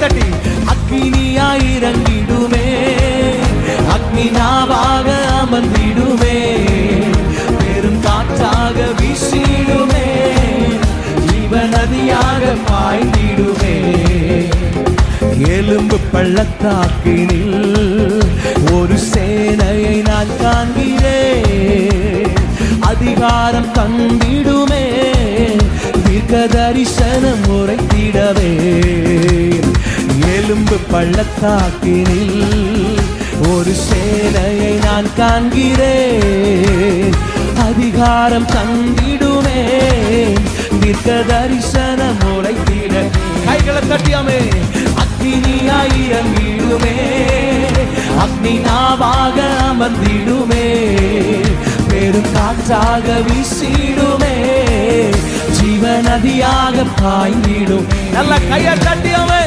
தட்டி அக்கினியாய் இறங்கிடுமே, அக்னி நாவாக அமர்ந்திடுமே, பெரும் காற்றாக வீசிடுமே, ஜீவ நதியாக பாய்ந்திடுமே. எலும்பு பள்ளத்தாக்கினில் ஒரு சேனையை நான் காண்கிறேன், அதிகாரம் தந்திடுமே, தீர்க்க தரிசனம் உரைத்திடவே. எலும்பு பள்ளத்தாக்கினில் ஒரு சேனையை நான் காண்கிறேன், அதிகாரம் தந்திடுமே, தீர்க்க தரிசனம் உரைத்திட. கைகளை தட்டியாமே. அக்னியாய் இறங்கிடுமே, அக்னி நாவாக அமர்ந்திடுமே, பெரும் காற்றாக வீசிடுமே, ஜீவ நதியாக பாய்ந்திடும். நல்ல கையை தட்டியாமே.